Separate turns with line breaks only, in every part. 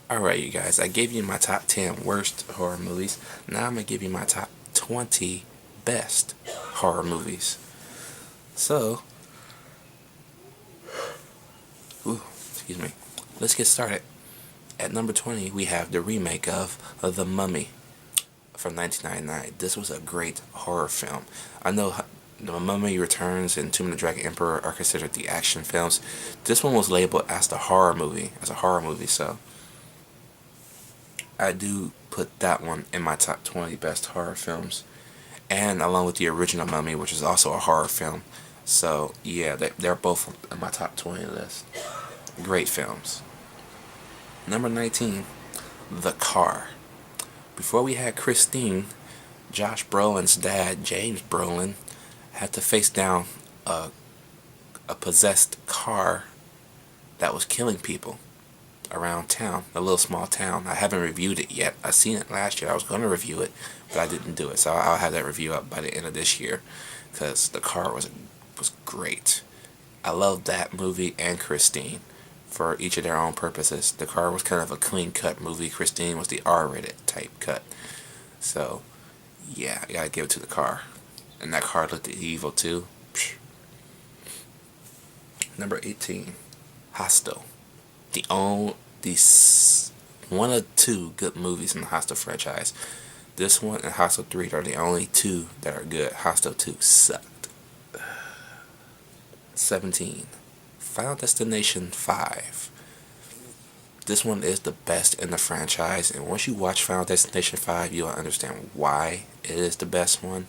Alright, you guys, I gave you my top 10 worst horror movies. Now I'm going to give you my top 20 best horror movies. So, excuse me. Let's get started. At number 20, we have the remake of The Mummy from 1999. This was a great horror film. I know The Mummy Returns and Tomb of the Dragon Emperor are considered the action films. This one was labeled as a horror movie, so I do put that one in my top 20 best horror films, and along with the original Mummy, which is also a horror film. So yeah, they're both on my top 20 list. Great films. Number 19, The Car. Before we had Christine, Josh Brolin's dad, James Brolin, had to face down a possessed car that was killing people around town, a little small town. I haven't reviewed it yet. I seen it last year. I was going to review it, but I didn't do it. So I'll have that review up by the end of this year, because The Car was great. I loved that movie and Christine for each of their own purposes. The Car was kind of a clean cut movie. Christine was the R-rated type cut. So yeah, I gotta give it to The Car. And that car looked evil too. Number 18, Hostel. The one of two good movies in the Hostel franchise. This one and Hostel 3 are the only two that are good. Hostel 2 sucked. 17, Final Destination 5. This one is the best in the franchise, and once you watch Final Destination 5, you'll understand why it is the best one.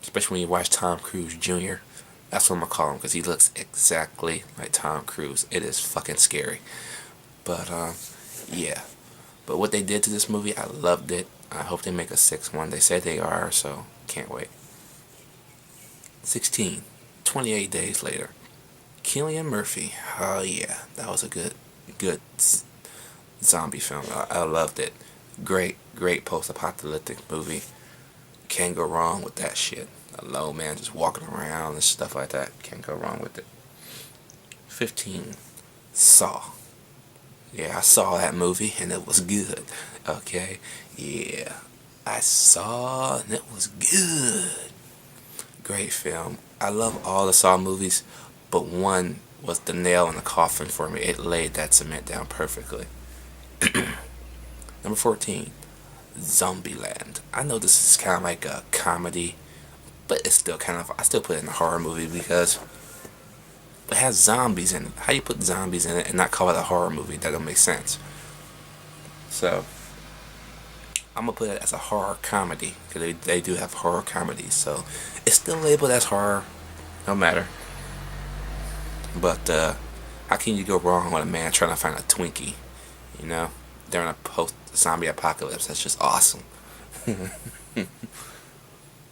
Especially when you watch Tom Cruise Jr. That's what I'm gonna call him, because he looks exactly like Tom Cruise. It is fucking scary. But yeah. But what they did to this movie, I loved it. I hope they make a sixth one. They said they are, so can't wait. 16, 28 Days Later. Cillian Murphy. Oh yeah, that was a good zombie film. I loved it. Great post-apocalyptic movie. Can't go wrong with that shit. A low man just walking around and stuff like that. Can't go wrong with it. 15, Saw. Yeah, I saw that movie and it was good. Okay? Yeah. I saw and it was good. Great film. I love all the Saw movies, but one was the nail in the coffin for me. It laid that cement down perfectly. Number 14, Zombieland. I know this is kind of like a comedy, but it's still kind of, I still put it in a horror movie because it has zombies in it. How do you put zombies in it and not call it a horror movie? That don't make sense. So I'm gonna put it as a horror comedy, because they do have horror comedies, so it's still labeled as horror, no matter. But how can you go wrong with a man trying to find a Twinkie, you know, during a post-zombie apocalypse? That's just awesome.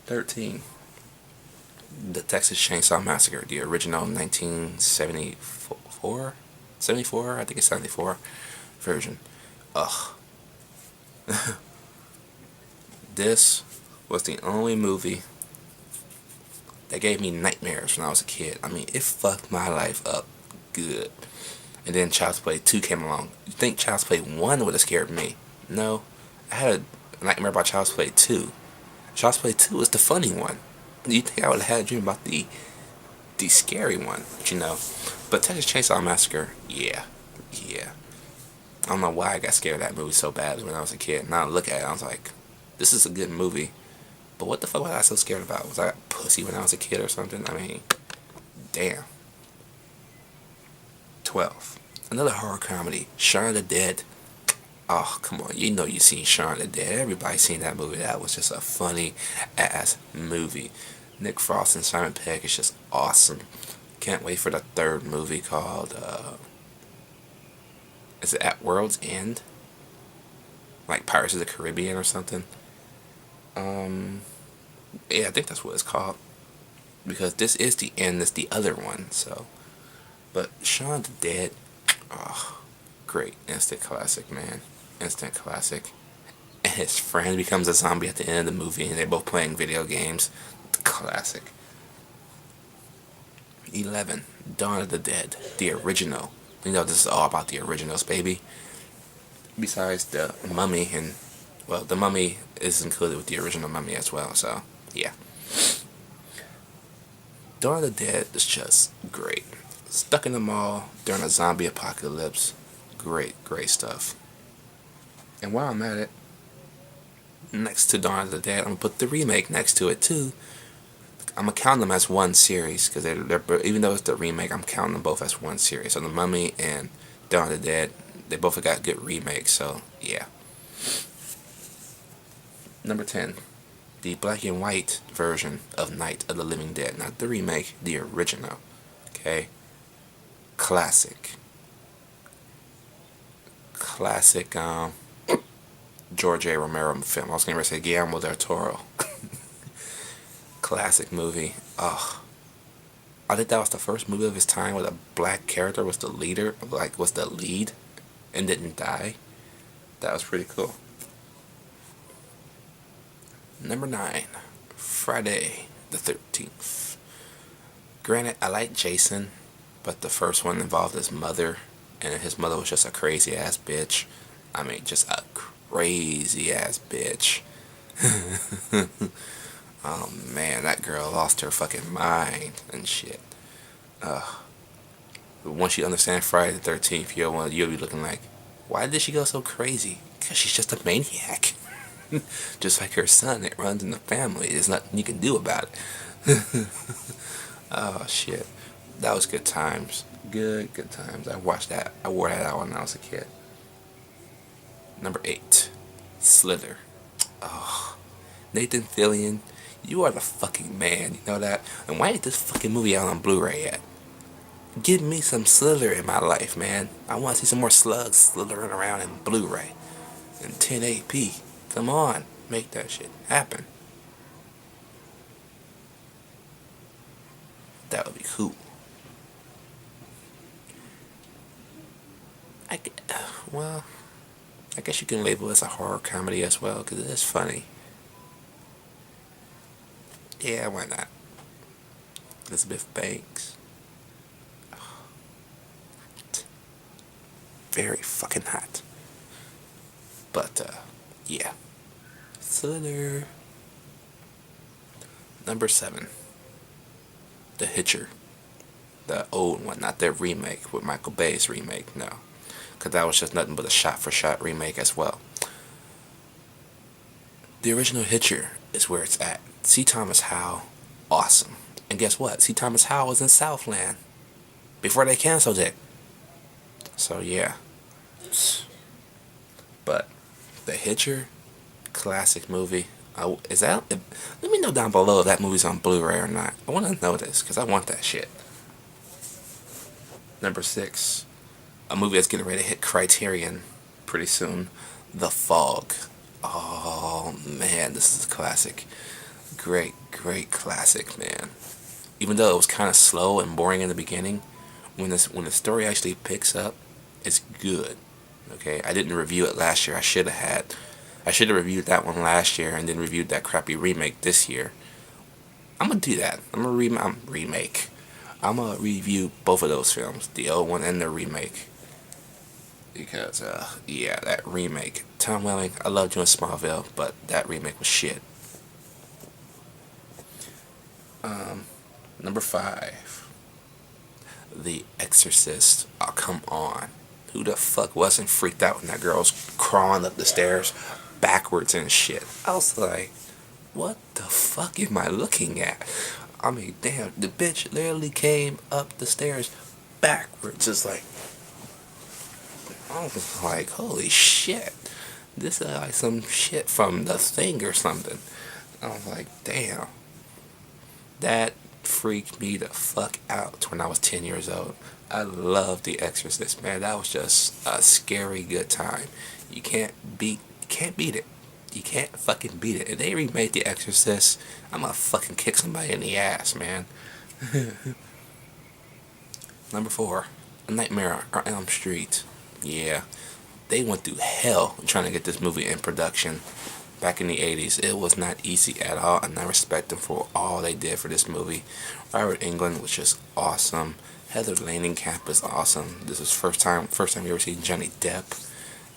13, The Texas Chainsaw Massacre, the original 1974, 74, I think it's 74 version. Ugh. This was the only movie that gave me nightmares when I was a kid. I mean, it fucked my life up good. And then Child's Play 2 came along. You think Child's Play 1 would have scared me? No. I had a nightmare about Child's Play 2. Child's Play 2 was the funny one. You think I would have had a dream about the scary one, but you know. But Texas Chainsaw Massacre, yeah. I don't know why I got scared of that movie so badly when I was a kid. Now I look at it, I was like, this is a good movie. But what the fuck was I so scared about? Was I a pussy when I was a kid or something? I mean, damn. 12, another horror comedy, Shaun of the Dead. Oh, come on. You know you seen Shaun of the Dead. Everybody's seen that movie. That was just a funny ass movie. Nick Frost and Simon Pegg is just awesome. Can't wait for the third movie called, is it At World's End? Like Pirates of the Caribbean or something. Yeah, I think that's what it's called. Because this is the end, it's the other one, so. But Shaun of the Dead, oh, great. Instant classic, man. Instant classic. And his friend becomes a zombie at the end of the movie, and they're both playing video games. Classic. 11, Dawn of the Dead, the original. You know, this is all about the originals, baby. Besides the Mummy, and well, the Mummy is included with the original Mummy as well. So yeah, Dawn of the Dead is just great. Stuck in the mall during a zombie apocalypse. Great, great stuff. And while I'm at it, next to Dawn of the Dead, I'm gonna put the remake next to it too. I'm gonna count them as one series because they're even though it's the remake, I'm counting them both as one series. So the Mummy and Dawn of the Dead, they both got good remakes. So yeah. Number 10, the black and white version of Night of the Living Dead, not the remake, the original. Okay, classic. Classic. George A. Romero film. I was gonna say Guillermo del Toro. Classic movie. Oh, I think that was the first movie of his time where the black character was the leader, like was the lead, and didn't die. That was pretty cool. Number 9, Friday the 13th. Granted, I like Jason, but the first one involved his mother, and his mother was just a crazy ass bitch. I mean, just a crazy ass bitch. Oh man, that girl lost her fucking mind and shit. But once you understand Friday the 13th, you'll be looking like, why did she go so crazy? Because she's just a maniac. Just like her son, it runs in the family. There's nothing you can do about it. Oh shit, that was good times. Good times. I watched that. I wore that out when I was a kid. Number 8, Slither. Oh, Nathan Fillion, you are the fucking man. You know that? And why ain't this fucking movie out on Blu-ray yet? Give me some Slither in my life, man. I want to see some more slugs slithering around in Blu-ray in 1080p. Come on, make that shit happen. That would be cool. Well, I guess you can label it as a horror comedy as well, because it is funny. Yeah, why not? Elizabeth Banks. Very fucking hot. But, yeah. Slither. Number 7, The Hitcher. The old one, not their remake with Michael Bay's remake, no. Because that was just nothing but a shot-for-shot remake as well. The original Hitcher is where it's at. C. Thomas Howell, awesome. And guess what? C. Thomas Howell was in Southland before they canceled it. So yeah. But The Hitcher, classic movie. Is that? Let me know down below if that movie's on Blu-ray or not. I want to know this because I want that shit. Number 6, a movie that's getting ready to hit Criterion pretty soon. The Fog. Oh man, this is a classic. Great classic, man. Even though it was kind of slow and boring in the beginning, when the story actually picks up, it's good. Okay, I didn't review it last year. I should have reviewed that one last year and then reviewed that crappy remake this year. I'm gonna do that. I'm gonna remake. I'm gonna review both of those films, the old one and the remake. Because, yeah, that remake. Tom Welling, I loved you in Smallville, but that remake was shit. Number 5, The Exorcist. Oh, come on. Who the fuck wasn't freaked out when that girl was crawling up the stairs backwards and shit? I was like, what the fuck am I looking at? I mean, damn, the bitch literally came up the stairs backwards. Just like, I was like, holy shit. This is like some shit from The Thing or something. I was like, damn. That freaked me the fuck out when I was 10 years old. I love The Exorcist, man. That was just a scary good time. You can't beat it. You can't fucking beat it. If they remade The Exorcist, I'm gonna fucking kick somebody in the ass, man. Number 4, A Nightmare on Elm Street. Yeah, they went through hell trying to get this movie in production back in the 80s. It was not easy at all, and I respect them for all they did for this movie. Robert Englund was just awesome. Heather Langenkamp is awesome. This is first time you ever seen Johnny Depp.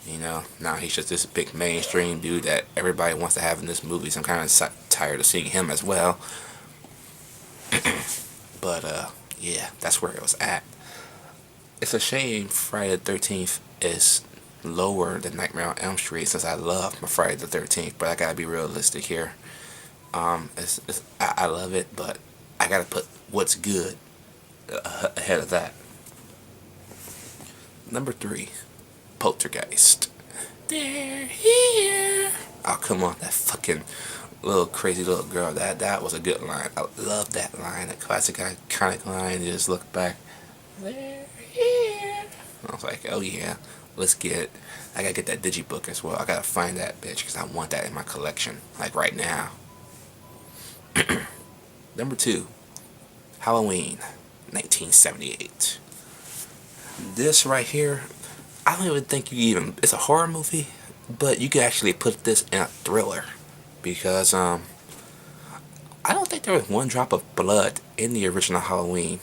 You know, now he's just this big mainstream dude that everybody wants to have in this movie. So I'm kind of tired of seeing him as well. But yeah, that's where it was at. It's a shame Friday the 13th is lower than Nightmare on Elm Street, since I love my Friday the 13th. But I gotta be realistic here. I love it, but I gotta put what's good ahead of that. Number 3, Poltergeist. They're here. Oh, come on, that fucking little crazy little girl. That was a good line. I love that line, that classic iconic line. You just look back. They're here. I was like, oh yeah, let's get it. I gotta get that digibook as well. I gotta find that bitch because I want that in my collection, like right now. Number 2, Halloween, 1978. This right here, I don't even think it's a horror movie, but you could actually put this in a thriller, because I don't think there was one drop of blood in the original Halloween.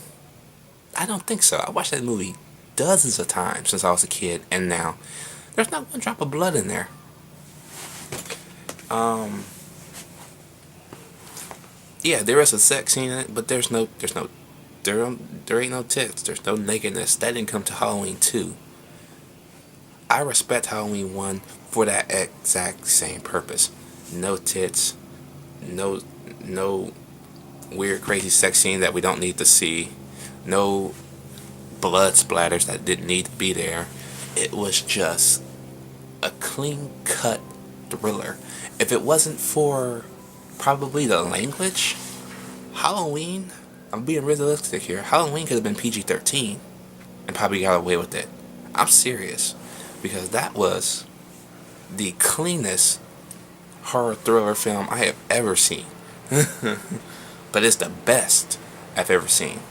I don't think so. I watched that movie dozens of times since I was a kid, and now there's not one drop of blood in there. Yeah, there is a sex scene in it, but there ain't no tits. There's no nakedness. That didn't come to Halloween 2. I respect Halloween 1 for that exact same purpose. No tits, no weird crazy sex scene that we don't need to see, no blood splatters that didn't need to be there. It was just a clean cut thriller. If it wasn't for probably the language, Halloween, I'm being realistic here, Halloween could have been PG-13 and probably got away with it. I'm serious, because that was the cleanest horror thriller film I have ever seen. But it's the best I've ever seen.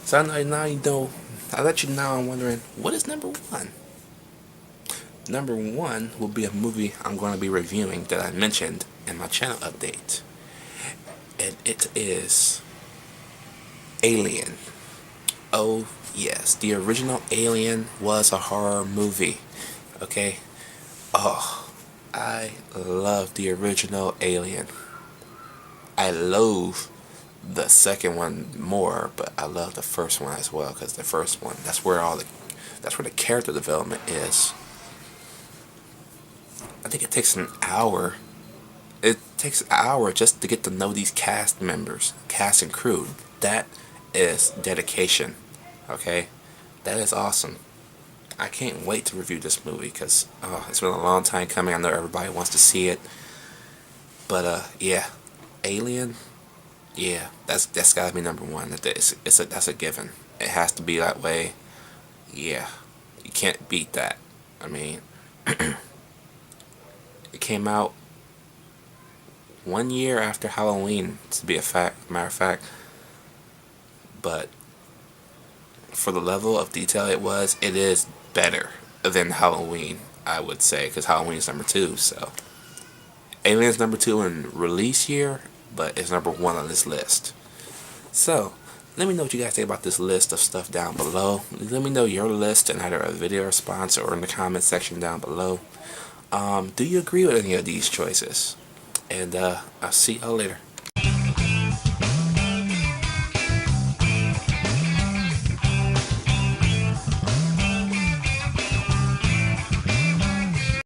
So now you know, I let you know, I'm wondering, what is number 1? Number 1 will be a movie I'm going to be reviewing that I mentioned in my channel update. And it is Alien. Oh yes, the original Alien was a horror movie. Okay? Oh, I love the original Alien. I loathe the second one more, but I love the first one as well, because the first one, that's where the character development is. I think it takes an hour. It takes an hour just to get to know these cast members, cast and crew. That is dedication. Okay? That is awesome. I can't wait to review this movie, because it's been a long time coming. I know everybody wants to see it. But yeah, Alien, yeah, that's gotta be number 1. That's a given. It has to be that way. Yeah, you can't beat that. I mean, it came out 1 year after Halloween, to be matter of fact. But for the level of detail it is better than Halloween, I would say, because Halloween is number 2. So Alien's number 2 in release year, but it's number 1 on this list. So let me know what you guys think about this list of stuff down below. Let me know your list in either a video response or in the comment section down below. Do you agree with any of these choices? And I'll see y'all later.